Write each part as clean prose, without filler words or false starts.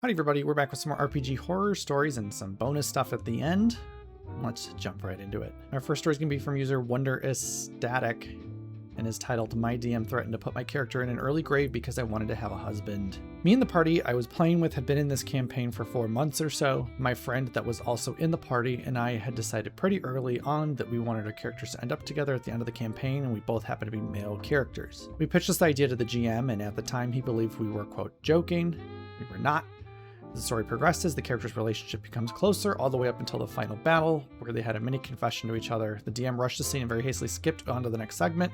Howdy everybody, we're back with some more RPG horror stories and some bonus stuff at the end. Let's jump right into it. Our first story is going to be from user Wonder Ecstatic and is titled My DM Threatened to Put My Character in an Early Grave Because I Wanted to Have a Husband. Me and the party I was playing with had been in this campaign for 4 months or so. My friend that was also in the party and I had decided pretty early on that we wanted our characters to end up together at the end of the campaign, and we both happen to be male characters. We pitched this idea to the GM, and at the time he believed we were, quote, joking. We were not. As the story progresses, the characters' relationship becomes closer all the way up until the final battle, where they had a mini confession to each other. The DM rushed the scene and very hastily skipped on to the next segment.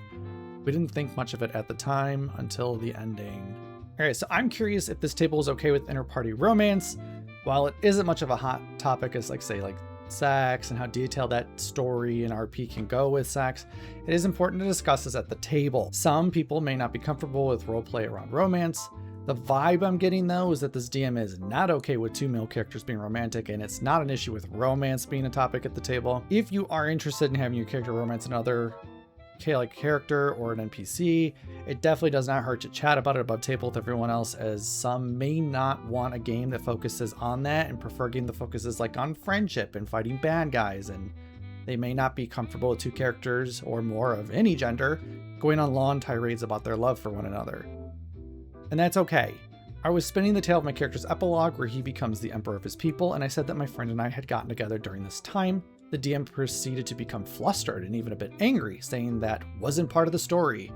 We didn't think much of it at the time until the ending. Alright, so I'm curious if this table is okay with inter-party romance. While it isn't much of a hot topic as say sex and how detailed that story and RP can go with sex, it is important to discuss this at the table. Some people may not be comfortable with roleplay around romance. The vibe I'm getting though is that this DM is not okay with 2 male characters being romantic, and it's not an issue with romance being a topic at the table. If you are interested in having your character romance another character or an NPC, it definitely does not hurt to chat about it above table with everyone else, as some may not want a game that focuses on that and prefer a game that focuses on friendship and fighting bad guys, and they may not be comfortable with 2 characters or more of any gender going on long tirades about their love for one another. And that's okay. I was spinning the tale of my character's epilogue where he becomes the emperor of his people, and I said that my friend and I had gotten together during this time. The DM proceeded to become flustered and even a bit angry, saying that wasn't part of the story.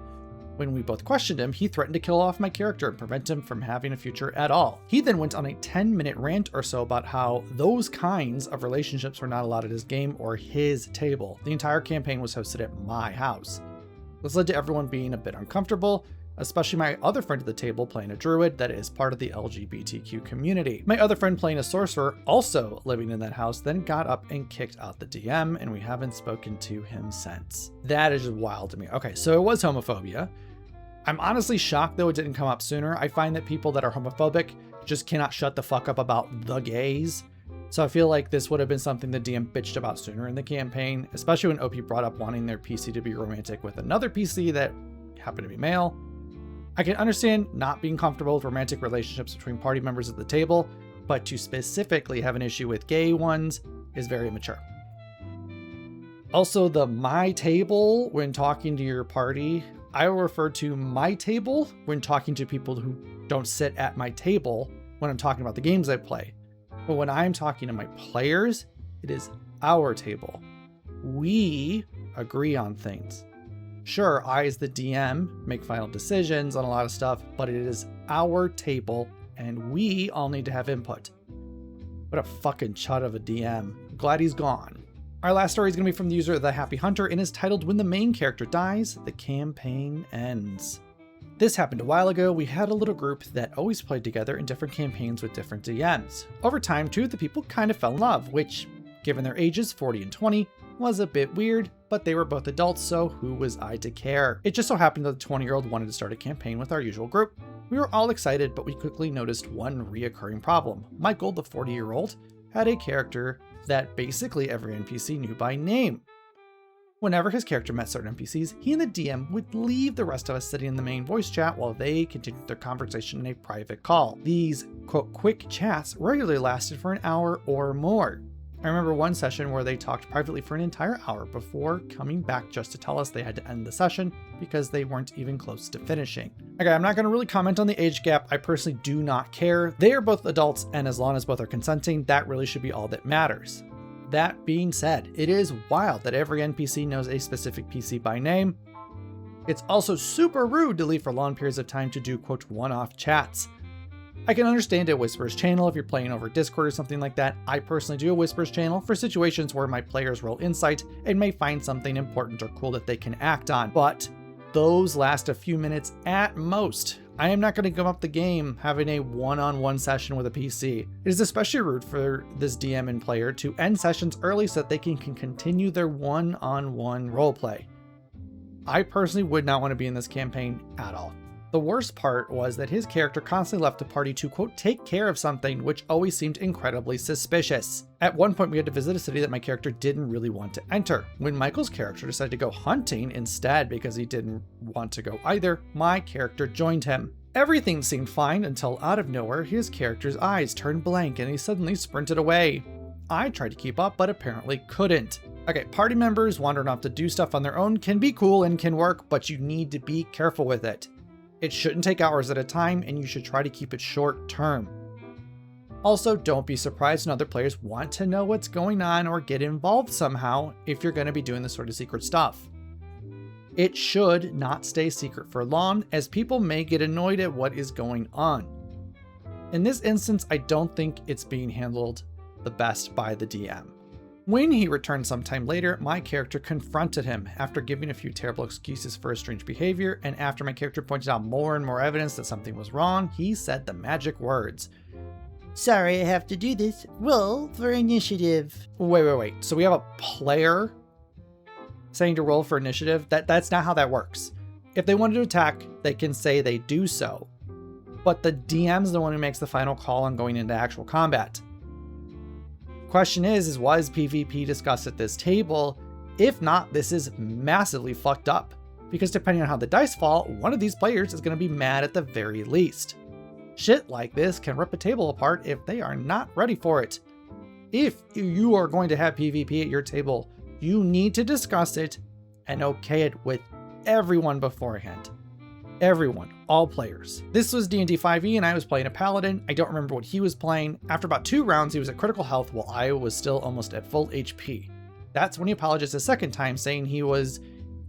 When we both questioned him, he threatened to kill off my character and prevent him from having a future at all. He then went on a 10-minute rant or so about how those kinds of relationships were not allowed at his game or his table. The entire campaign was hosted at my house. This led to everyone being a bit uncomfortable, especially my other friend at the table playing a druid that is part of the LGBTQ community. My other friend playing a sorcerer, also living in that house, then got up and kicked out the DM, and we haven't spoken to him since. That is just wild to me. Okay, so it was homophobia. I'm honestly shocked though it didn't come up sooner. I find that people that are homophobic just cannot shut the fuck up about the gays. So I feel like this would have been something the DM bitched about sooner in the campaign, especially when OP brought up wanting their PC to be romantic with another PC that happened to be male. I can understand not being comfortable with romantic relationships between party members at the table, but to specifically have an issue with gay ones is very immature. Also, the my table when talking to your party, I will refer to my table when talking to people who don't sit at my table when I'm talking about the games I play. But when I'm talking to my players, it is our table. We agree on things. Sure, I as the DM make final decisions on a lot of stuff, but it is our table and we all need to have input. What a fucking chud of a DM. I'm glad he's gone. Our last story is going to be from the user The Happy Hunter and is titled When the Main Character Dies, the Campaign Ends. This happened a while ago. We had a little group that always played together in different campaigns with different DMs. Over time, 2 of the people kind of fell in love, which, given their ages, 40 and 20, was a bit weird, but they were both adults, so who was I to care? It just so happened that the 20-year-old wanted to start a campaign with our usual group. We were all excited, but we quickly noticed one reoccurring problem. Michael, the 40-year-old, had a character that basically every NPC knew by name. Whenever his character met certain NPCs, he and the DM would leave the rest of us sitting in the main voice chat while they continued their conversation in a private call. These, quote, quick chats regularly lasted for an hour or more. I remember one session where they talked privately for an entire hour before coming back just to tell us they had to end the session because they weren't even close to finishing. Okay, I'm not going to really comment on the age gap. I personally do not care. They are both adults, and as long as both are consenting, that really should be all that matters. That being said, it is wild that every NPC knows a specific PC by name. It's also super rude to leave for long periods of time to do, quote, one-off chats. I can understand a Whispers channel if you're playing over Discord or something like that. I personally do a Whispers channel for situations where my players roll insight and may find something important or cool that they can act on, but those last a few minutes at most. I am not going to give up the game having a one-on-one session with a PC. It is especially rude for this DM and player to end sessions early so that they can continue their one-on-one roleplay. I personally would not want to be in this campaign at all. The worst part was that his character constantly left the party to, quote, take care of something, which always seemed incredibly suspicious. At one point, we had to visit a city that my character didn't really want to enter. When Michael's character decided to go hunting instead because he didn't want to go either, my character joined him. Everything seemed fine until out of nowhere his character's eyes turned blank and he suddenly sprinted away. I tried to keep up, but apparently couldn't. Okay, party members wandering off to do stuff on their own can be cool and can work, but you need to be careful with it. It shouldn't take hours at a time, and you should try to keep it short term. Also, don't be surprised when other players want to know what's going on or get involved somehow if you're going to be doing this sort of secret stuff. It should not stay secret for long, as people may get annoyed at what is going on. In this instance, I don't think it's being handled the best by the DM. When he returned sometime later, my character confronted him after giving a few terrible excuses for his strange behavior, and after my character pointed out more and more evidence that something was wrong, he said the magic words. Sorry I have to do this. Roll for initiative. Wait. So we have a player saying to roll for initiative? That's not how that works. If they wanted to attack, they can say they do so. But the DM's the one who makes the final call on going into actual combat. Question is was PvP discussed at this table? If not, this is massively fucked up, because depending on how the dice fall, one of these players is going to be mad at the very least. Shit like this can rip a table apart if they are not ready for it. If you are going to have PvP at your table, you need to discuss it and okay it with everyone beforehand. Everyone, all players. This was D&D 5e and I was playing a paladin. I don't remember what he was playing. After about 2 rounds, he was at critical health while I was still almost at full HP. That's when he apologized a second time, saying he was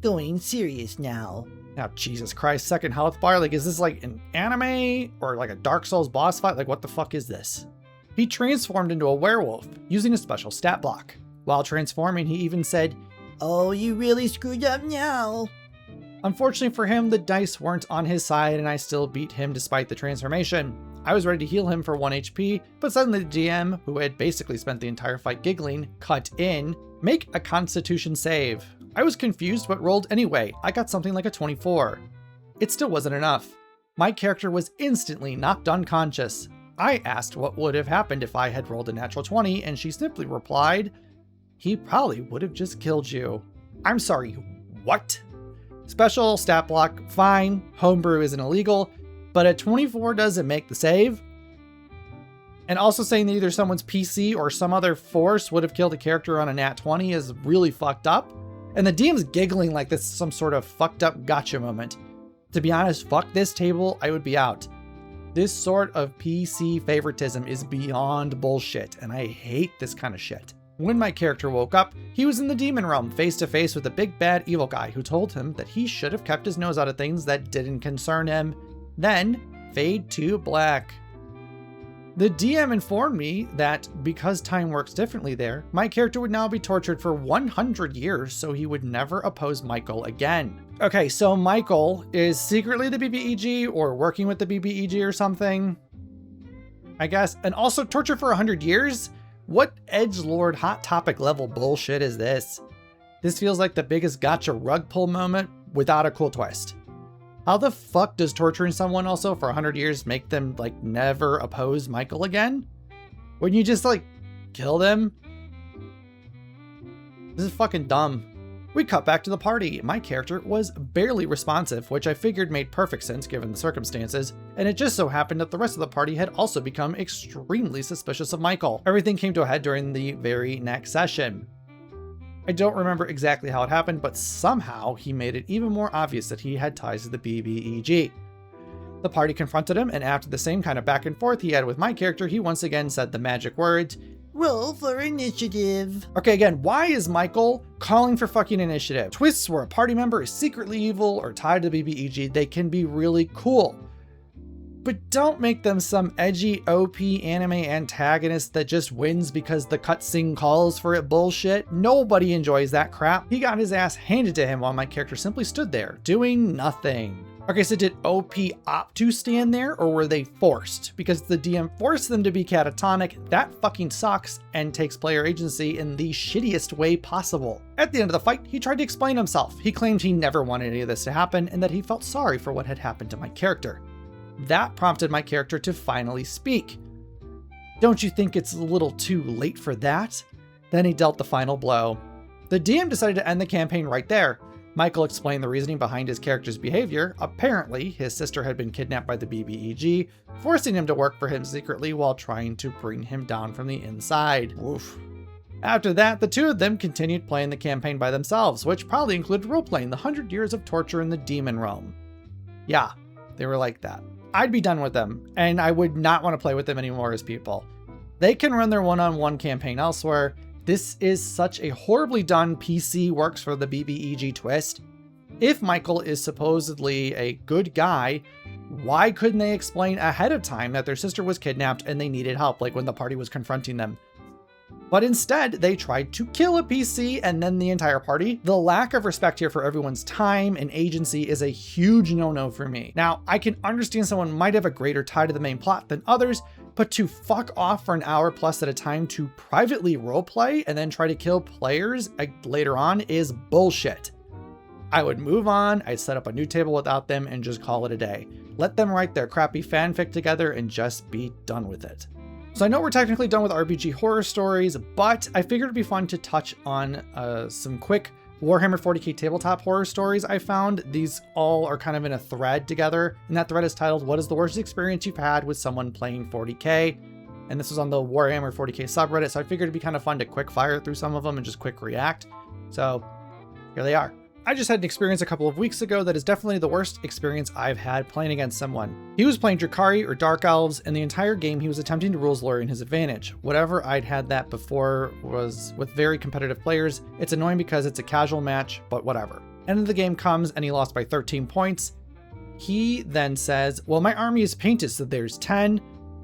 going serious now. Now, Jesus Christ, second health bar? Like, is this like an anime or like a Dark Souls boss fight? Like, what the fuck is this? He transformed into a werewolf using a special stat block. While transforming, he even said, "Oh, you really screwed up now." Unfortunately for him, the dice weren't on his side and I still beat him despite the transformation. I was ready to heal him for 1 HP, but suddenly the GM, who had basically spent the entire fight giggling, cut in. Make a constitution save. I was confused but rolled anyway. I got something like a 24. It still wasn't enough. My character was instantly knocked unconscious. I asked what would have happened if I had rolled a natural 20 and she simply replied, "He probably would have just killed you." I'm sorry, what? Special stat block, fine, homebrew isn't illegal, but a 24 doesn't make the save. And also saying that either someone's PC or some other force would have killed a character on a nat 20 is really fucked up. And the DM's giggling like this is some sort of fucked up gotcha moment. To be honest, fuck this table, I would be out. This sort of PC favoritism is beyond bullshit, and I hate this kind of shit. When my character woke up, he was in the demon realm face to face with a big bad evil guy who told him that he should have kept his nose out of things that didn't concern him. Then, fade to black. The DM informed me that because time works differently there, my character would now be tortured for 100 years so he would never oppose Michael again. Okay, so Michael is secretly the BBEG or working with the BBEG or something, I guess, and also tortured for 100 years? What edgelord hot topic level bullshit is this? This feels like the biggest gotcha rug pull moment without a cool twist. How the fuck does torturing someone also for 100 years make them like never oppose Michael again? Wouldn't you just like kill them? This is fucking dumb. We cut back to the party. My character was barely responsive, which I figured made perfect sense given the circumstances, and it just so happened that the rest of the party had also become extremely suspicious of Michael. Everything came to a head during the very next session. I don't remember exactly how it happened, but somehow he made it even more obvious that he had ties to the BBEG. The party confronted him, and after the same kind of back and forth he had with my character, he once again said the magic words, "Roll for initiative." Okay, again, why is Michael calling for fucking initiative? Twists where a party member is secretly evil or tied to the BBEG, they can be really cool. But don't make them some edgy OP anime antagonist that just wins because the cutscene calls for it bullshit. Nobody enjoys that crap. He got his ass handed to him while my character simply stood there, doing nothing. Okay, so did OP opt to stand there, or were they forced? Because the DM forced them to be catatonic, that fucking sucks and takes player agency in the shittiest way possible. At the end of the fight, he tried to explain himself. He claimed he never wanted any of this to happen and that he felt sorry for what had happened to my character. That prompted my character to finally speak. Don't you think it's a little too late for that? Then he dealt the final blow. The DM decided to end the campaign right there. Michael explained the reasoning behind his character's behavior. Apparently, his sister had been kidnapped by the BBEG, forcing him to work for him secretly while trying to bring him down from the inside. Oof. After that, the two of them continued playing the campaign by themselves, which probably included role-playing the 100 Years of Torture in the Demon Realm. Yeah, they were like that. I'd be done with them, and I would not want to play with them anymore as people. They can run their one-on-one campaign elsewhere. This is such a horribly done PC works for the BBEG twist. If Michael is supposedly a good guy, why couldn't they explain ahead of time that their sister was kidnapped and they needed help, like when the party was confronting them? But instead, they tried to kill a PC and then the entire party. The lack of respect here for everyone's time and agency is a huge no-no for me. Now, I can understand someone might have a greater tie to the main plot than others, but to fuck off for an hour plus at a time to privately roleplay and then try to kill players later on is bullshit. I would move on, I'd set up a new table without them and just call it a day. Let them write their crappy fanfic together and just be done with it. So I know we're technically done with RPG horror stories, but I figured it'd be fun to touch on some quick Warhammer 40k tabletop horror stories I found. These all are kind of in a thread together, and that thread is titled, "What is the worst experience you've had with someone playing 40k?" And this was on the Warhammer 40k subreddit, so I figured it'd be kind of fun to quick fire through some of them and just quick react. So here they are. I just had an experience a couple of weeks ago that is definitely the worst experience I've had playing against someone. He was playing Drakari or Dark Elves, and the entire game he was attempting to rules lawyer in his advantage. Whatever, I'd had that before was with very competitive players. It's annoying because it's a casual match, but whatever. End of the game comes and he lost by 13 points. He then says, well, my army is painted, so there's 10.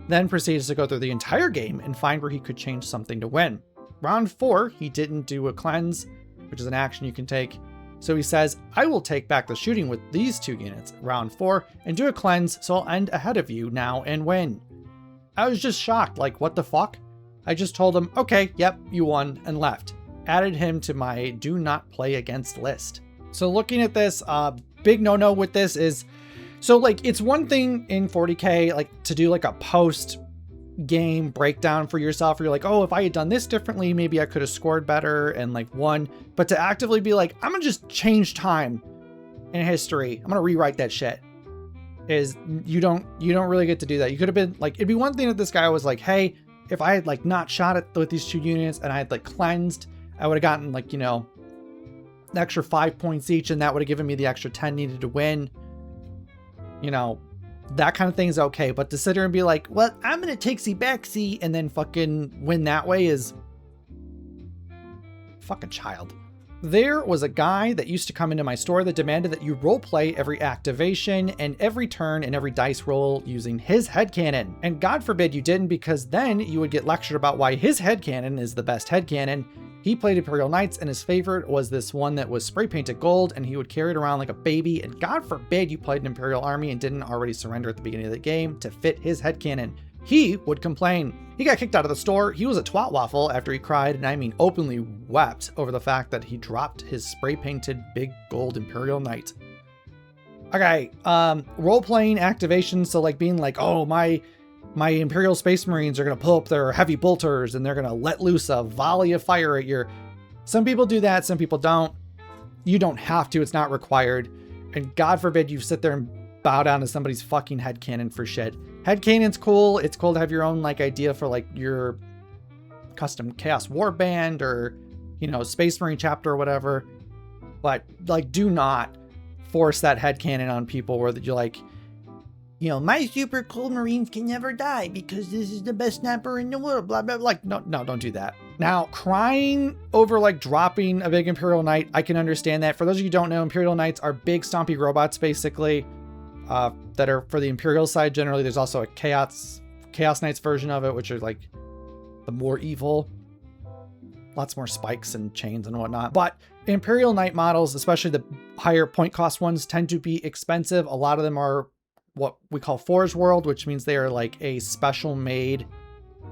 Then proceeds to go through the entire game and find where he could change something to win. Round 4, he didn't do a cleanse, which is an action you can take. So he says, I will take back the shooting with these 2 units, round 4, and do a cleanse, so I'll end ahead of you now and win. I was just shocked, like, what the fuck? I just told him, okay, yep, you won, and left. Added him to my do not play against list. So looking at this, big no-no with this is, so like, it's one thing in 40k, like, to do like a post game breakdown for yourself, where you're like, oh, if I had done this differently, maybe I could have scored better and like won. But to actively be like, I'm gonna just change time in history, I'm gonna rewrite that shit, is you don't really get to do that. You could have been like, it'd be one thing if this guy was like, hey, if I had like not shot it with these 2 units and I had like cleansed, I would have gotten like, you know, an extra 5 points each, and that would have given me the extra 10 needed to win. You know, that kind of thing is okay, but to sit here and be like, well, I'm gonna take backseat and then fucking win that way is fucking child. There was a guy that used to come into my store that demanded that you roleplay every activation and every turn and every dice roll using his headcanon. And God forbid you didn't, because then you would get lectured about why his headcanon is the best headcanon. He played Imperial Knights and his favorite was this one that was spray painted gold, and he would carry it around like a baby. And God forbid you played an Imperial army and didn't already surrender at the beginning of the game to fit his headcanon. He would complain. He got kicked out of the store. He was a twat waffle after he cried, and I mean openly wept, over the fact that he dropped his spray painted big gold Imperial Knight. Okay, role-playing activations, so like being like, oh, my Imperial Space Marines are going to pull up their heavy bolters and they're going to let loose a volley of fire at your... Some people do that, some people don't. You don't have to, it's not required. And God forbid you sit there and bow down to somebody's fucking headcanon for shit. Headcanon's cool. It's cool to have your own like idea for like your custom Chaos Warband or, you know, Space Marine chapter or whatever. But like, do not force that headcanon on people where you're like, you know, my super cool Marines can never die because this is the best snapper in the world, blah, blah, blah. Like, no, don't do that. Now, crying over like dropping a big Imperial Knight, I can understand that. For those of you who don't know, Imperial Knights are big stompy robots, basically, that are for the Imperial side. Generally, there's also a Chaos Knights version of it, which are like the more evil. Lots more spikes and chains and whatnot. But Imperial Knight models, especially the higher point cost ones, tend to be expensive. A lot of them are what we call Forge World, which means they are like a special made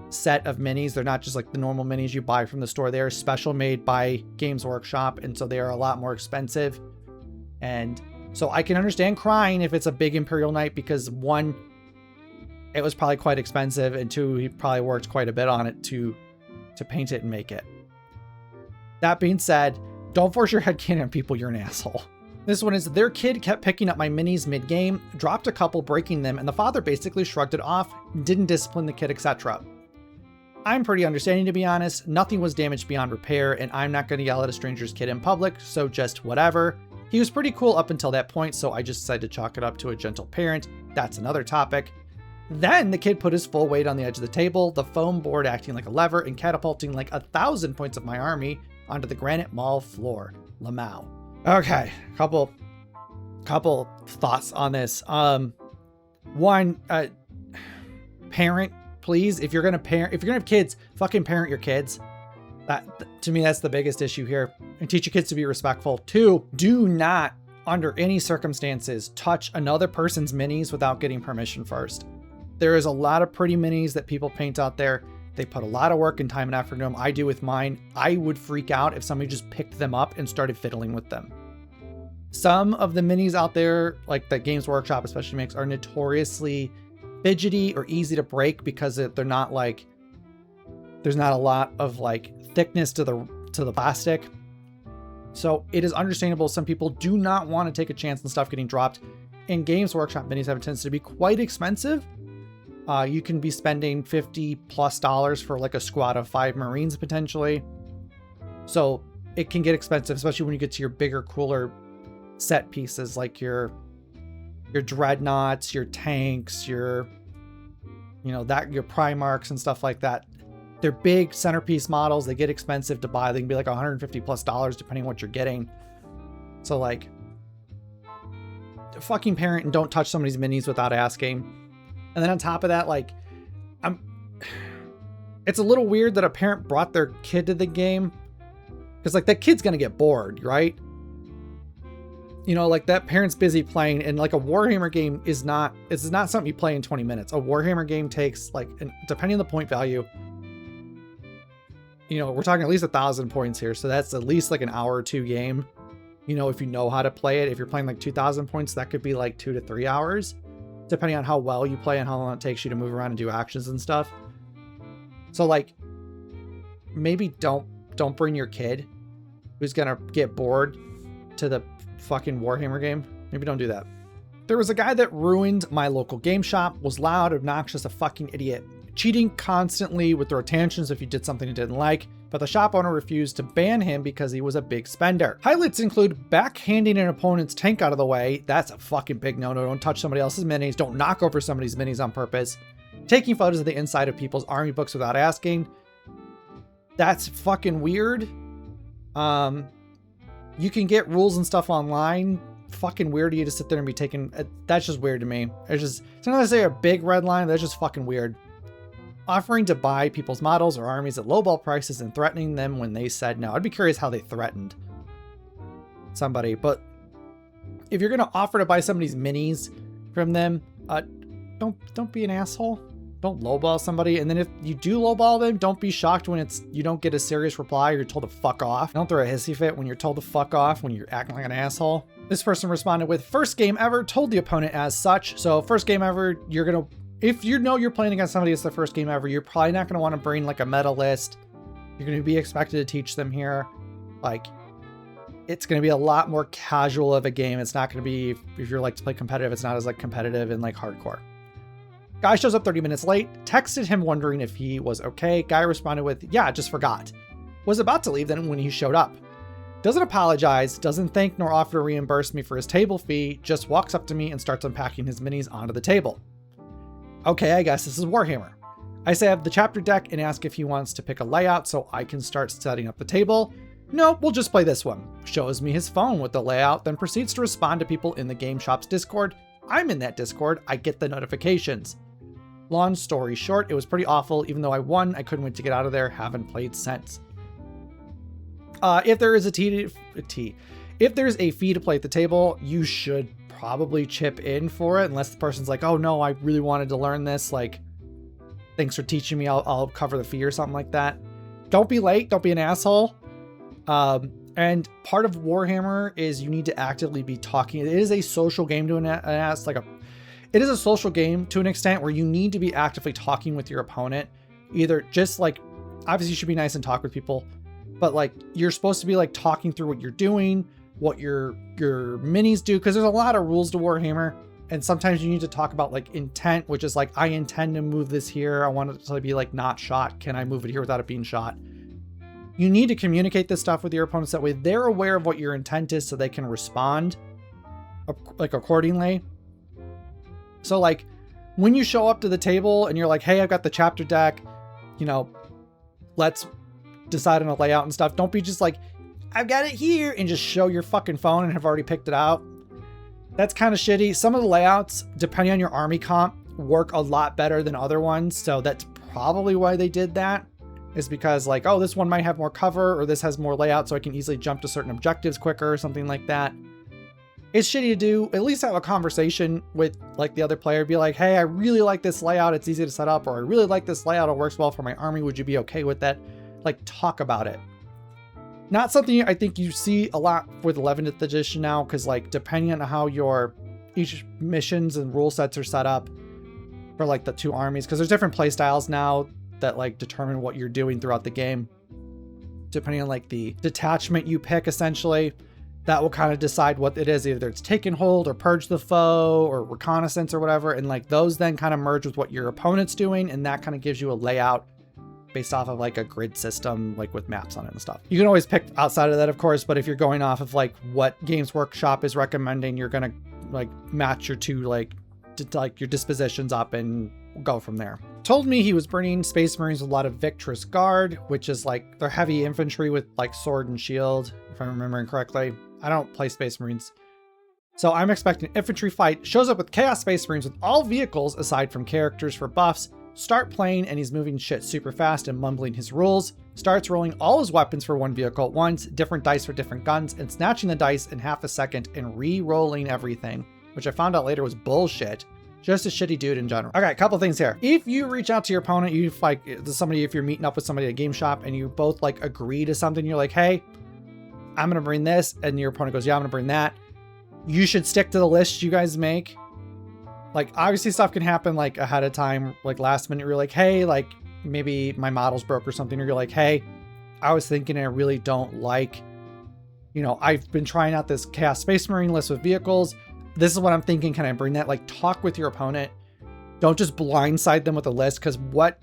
set of minis. They're not just like the normal minis you buy from the store. They are special made by Games Workshop, and so they are a lot more expensive. And so I can understand crying if it's a big Imperial Knight, because 1, it was probably quite expensive, and 2, he probably worked quite a bit on it to paint it and make it. That being said, Don't force your headcanon on people, you're an asshole. This one is, their kid kept picking up my minis mid-game, dropped a couple, breaking them, and the father basically shrugged it off, didn't discipline the kid, etc. I'm pretty understanding, to be honest. Nothing was damaged beyond repair, and I'm not going to yell at a stranger's kid in public, so just whatever. He was pretty cool up until that point, so I just decided to chalk it up to a gentle parent. That's another topic. Then the kid put his full weight on the edge of the table, the foam board acting like a lever and catapulting like 1,000 points of my army onto the granite mall floor. Lamau. Okay, couple thoughts on this. One, parent, please. If you're gonna have kids, fucking parent your kids. That, to me, that's the biggest issue here. And teach your kids to be respectful. 2, do not, under any circumstances, touch another person's minis without getting permission first. There is a lot of pretty minis that people paint out there. They put a lot of work and time and effort into them. I do with mine. I would freak out if somebody just picked them up and started fiddling with them. Some of the minis out there, like the Games Workshop especially makes, are notoriously fidgety or easy to break because they're not like, there's not a lot of like thickness to the plastic. So it is understandable some people do not want to take a chance on stuff getting dropped. And Games Workshop minis have a tendency to be quite expensive. You can be spending $50+ for like a squad of 5 Marines potentially. So it can get expensive, especially when you get to your bigger, cooler set pieces like your dreadnoughts, your tanks, your Primarchs and stuff like that. They're big centerpiece models. They get expensive to buy. They can be like $150+ depending on what you're getting. So like, fucking parent and don't touch somebody's minis without asking. And then on top of that, like, it's a little weird that a parent brought their kid to the game, because like that kid's gonna get bored, right? You know, like that parent's busy playing, and like a Warhammer game is not something you play in 20 minutes. A Warhammer game takes like, depending on the point value, you know, we're talking at least 1,000 points here. So that's at least like an hour or 2 game. You know, if you know how to play it. If you're playing like 2,000 points, that could be like 2 to 3 hours, depending on how well you play and how long it takes you to move around and do actions and stuff. So like, maybe don't bring your kid who's gonna get bored to the fucking Warhammer game. Maybe don't do that. There was a guy that ruined my local game shop, was loud, obnoxious, a fucking idiot, cheating constantly with the tangents if you did something he didn't like, but the shop owner refused to ban him because he was a big spender. Highlights include backhanding an opponent's tank out of the way. That's a fucking big no-no. Don't touch somebody else's minis. Don't knock over somebody's minis on purpose. Taking photos of the inside of people's army books without asking. That's fucking weird. You can get rules and stuff online. Fucking weird of you to sit there and be taking... That's just weird to me. It's not necessarily a big red line. That's just fucking weird. Offering to buy people's models or armies at lowball prices and threatening them when they said no. I'd be curious how they threatened somebody. But if you're going to offer to buy somebody's minis from them, don't be an asshole. Don't lowball somebody. And then if you do lowball them, don't be shocked when you don't get a serious reply or you're told to fuck off. Don't throw a hissy fit when you're told to fuck off when you're acting like an asshole. This person responded with, first game ever, told the opponent as such. So first game ever, if you know you're playing against somebody it's the first game ever, you're probably not going to want to bring like a meta list. You're going to be expected to teach them here. Like, it's going to be a lot more casual of a game. It's not going to be, if you're like to play competitive, it's not as like competitive and like hardcore. Guy shows up 30 minutes late, texted him wondering if he was okay. Guy responded with, yeah, just forgot. Was about to leave then when he showed up. Doesn't apologize, doesn't thank nor offer to reimburse me for his table fee, just walks up to me and starts unpacking his minis onto the table. Okay, I guess this is Warhammer. I say I have the chapter deck and ask if he wants to pick a layout so I can start setting up the table. No, we'll just play this one. Shows me his phone with the layout, then proceeds to respond to people in the game shop's Discord. I'm in that Discord, I get the notifications. Long story short, it was pretty awful. Even though I won, I couldn't wait to get out of there. Haven't played since. If there is if there's a fee to play at the table, you should probably chip in for it, unless the person's like, oh no, I really wanted to learn this. Like, thanks for teaching me. I'll cover the fee or something like that. Don't be late. Don't be an asshole. And part of Warhammer is you need to actively be talking. It is a social game to it is a social game to an extent where you need to be actively talking with your opponent. Either just like, obviously you should be nice and talk with people, but like you're supposed to be like talking through what you're doing, what your minis do, because there's a lot of rules to Warhammer. And sometimes you need to talk about like intent, which is like, I intend to move this here. I want it to be like not shot. Can I move it here without it being shot? You need to communicate this stuff with your opponents. That way they're aware of what your intent is so they can respond like accordingly. So like when you show up to the table and you're like, hey, I've got the chapter deck, you know, let's decide on a layout and stuff. Don't be just like, I've got it here, and just show your fucking phone and have already picked it out. That's kind of shitty. Some of the layouts, depending on your army comp, work a lot better than other ones. So that's probably why they did that, is because like, oh, this one might have more cover, or this has more layout so I can easily jump to certain objectives quicker or something like that. It's shitty to do. At least have a conversation with like the other player. Be like, hey, I really like this layout. It's easy to set up. Or I really like this layout. It works well for my army. Would you be okay with that? Like, talk about it. Not something I think you see a lot with 11th edition now, because like depending on how your each missions and rule sets are set up for like the two armies, because there's different play styles now that like determine what you're doing throughout the game. Depending on like the detachment you pick, essentially, that will kind of decide what it is. Either it's take and hold, or purge the foe, or reconnaissance, or whatever. And like those then kind of merge with what your opponent's doing, and that kind of gives you a layout based off of like a grid system, like with maps on it and stuff. You can always pick outside of that, of course, but if you're going off of like what Games Workshop is recommending, you're gonna like match your two like your dispositions up and go from there. Told me he was bringing Space Marines with a lot of Victress Guard, which is like they're heavy infantry with like sword and shield, if I'm remembering correctly. I don't play Space Marines, so I'm expecting an infantry fight. Shows up with Chaos Space Marines with all vehicles aside from characters for buffs. Start playing and he's moving shit super fast and mumbling his rules. Starts rolling all his weapons for one vehicle at once, different dice for different guns, and snatching the dice in half a second and re-rolling everything, which I found out later was bullshit. Just a shitty dude in general. Okay, a couple things here. If you reach out to your opponent, you like somebody, if you're meeting up with somebody at a game shop and you both like agree to something, you're like, hey, I'm gonna bring this, and your opponent goes, yeah, I'm gonna bring that. You should stick to the list you guys make. Like, obviously stuff can happen like ahead of time, like last minute, you're like, hey, like maybe my model's broke or something. Or you're like, hey, I was thinking I really don't like, you know, I've been trying out this Chaos Space Marine list with vehicles. This is what I'm thinking. Can I bring that? Like, talk with your opponent. Don't just blindside them with a list, because what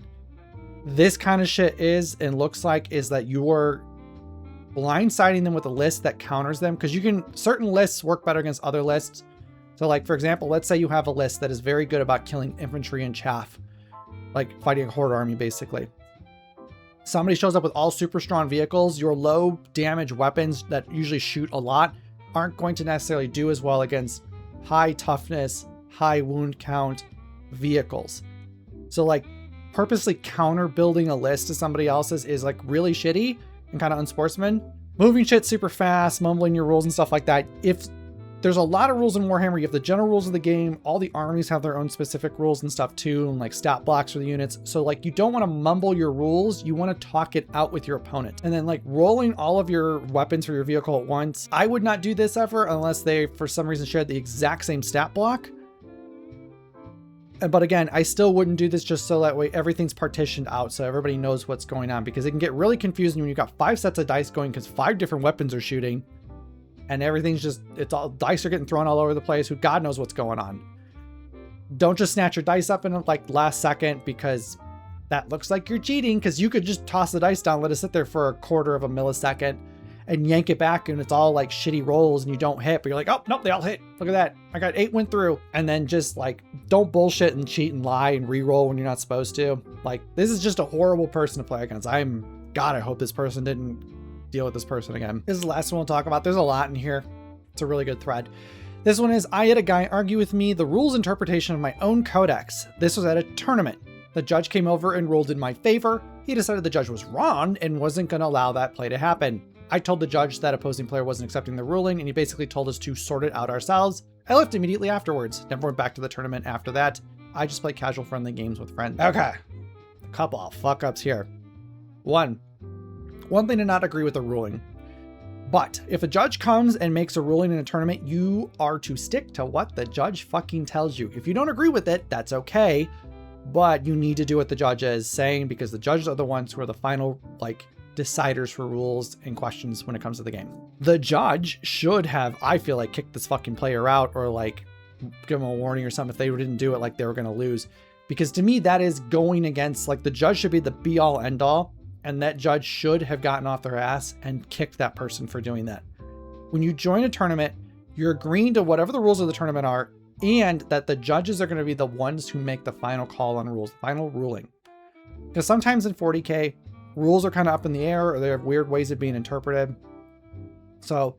this kind of shit is and looks like is that you're blindsiding them with a list that counters them, because you can, certain lists work better against other lists. So like, for example, let's say you have a list that is very good about killing infantry and chaff, like fighting a horde army, basically. Somebody shows up with all super strong vehicles. Your low damage weapons that usually shoot a lot aren't going to necessarily do as well against high toughness, high wound count vehicles. So like purposely counter building a list to somebody else's is like really shitty and kind of unsportsman. Moving shit super fast, mumbling your rules and stuff like that. If there's a lot of rules in Warhammer, you have the general rules of the game. All the armies have their own specific rules and stuff too, and like stat blocks for the units. So like you don't want to mumble your rules. You want to talk it out with your opponent. And then like rolling all of your weapons for your vehicle at once. I would not do this ever unless they for some reason shared the exact same stat block. But again, I still wouldn't do this, just so that way everything's partitioned out so everybody knows what's going on, because it can get really confusing when you've got 5 sets of dice going because 5 different weapons are shooting. And everything's just, it's all, dice are getting thrown all over the place. Who God knows what's going on. Don't just snatch your dice up in like last second, because that looks like you're cheating, because you could just toss the dice down, let it sit there for a quarter of a millisecond and yank it back, and it's all like shitty rolls and you don't hit, but you're like, oh, nope, they all hit. Look at that. I got 8 went through. And then just like, don't bullshit and cheat and lie and re-roll when you're not supposed to. Like, this is just a horrible person to play against. God, I hope this person didn't deal with this person again. This is the last one we'll talk about. There's a lot in here. It's a really good thread. This one is, I had a guy argue with me the rules interpretation of my own codex. This was at a tournament. The judge came over and ruled in my favor. He decided the judge was wrong and wasn't going to allow that play to happen. I told the judge that opposing player wasn't accepting the ruling, and he basically told us to sort it out ourselves. I left immediately afterwards. Never went back to the tournament after that. I just play casual friendly games with friends. Okay. A couple of fuck ups here. One thing to not agree with the ruling. But if a judge comes and makes a ruling in a tournament, you are to stick to what the judge fucking tells you. If you don't agree with it, that's okay. But you need to do what the judge is saying, because the judges are the ones who are the final, like, deciders for rules and questions when it comes to the game. The judge should have, I feel like, kicked this fucking player out or like give them a warning or something if they didn't do it, like they were going to lose. Because to me, that is going against, like, the judge should be the be all end all. And that judge should have gotten off their ass and kicked that person for doing that. When you join a tournament, you're agreeing to whatever the rules of the tournament are, and that the judges are going to be the ones who make the final call on rules, final ruling. Because sometimes in 40K, rules are kind of up in the air, or they have weird ways of being interpreted. So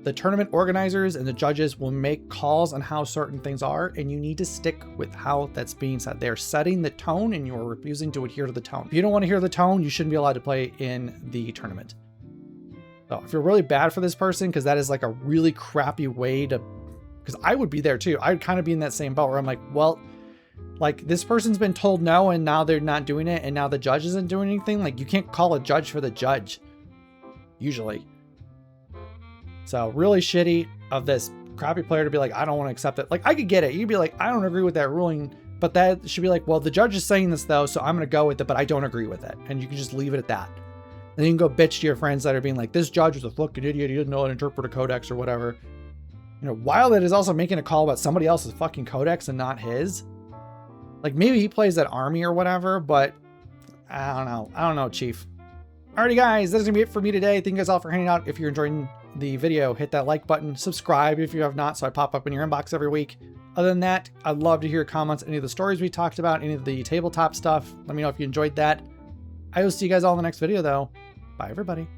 the tournament organizers and the judges will make calls on how certain things are, and you need to stick with how that's being said. They're setting the tone, and you are refusing to adhere to the tone. If you don't want to hear the tone, you shouldn't be allowed to play in the tournament. So if you're really bad for this person, because that is like a really crappy way to, because I would be there too. I would kind of be in that same boat where I'm like, well, like this person's been told no, and now they're not doing it, and now the judge isn't doing anything. Like you can't call a judge for the judge, usually. So really shitty of this crappy player to be like, I don't want to accept it. Like I could get it. You'd be like, I don't agree with that ruling, but that should be like, well, the judge is saying this though, so I'm going to go with it, but I don't agree with it. And you can just leave it at that. And you can go bitch to your friends that are being like, this judge was a fucking idiot. He didn't know how to interpret a codex or whatever. You know, while it is also making a call about somebody else's fucking codex and not his. Like maybe he plays that army or whatever, but I don't know. I don't know, Chief. Alrighty guys, that's gonna be it for me today. Thank you guys all for hanging out. If you're enjoying the video, hit that like button, subscribe if you have not, so I pop up in your inbox every week. Other than that, I'd love to hear comments, any of the stories we talked about, any of the tabletop stuff. Let me know if you enjoyed that. I will see you guys all in the next video though. Bye everybody.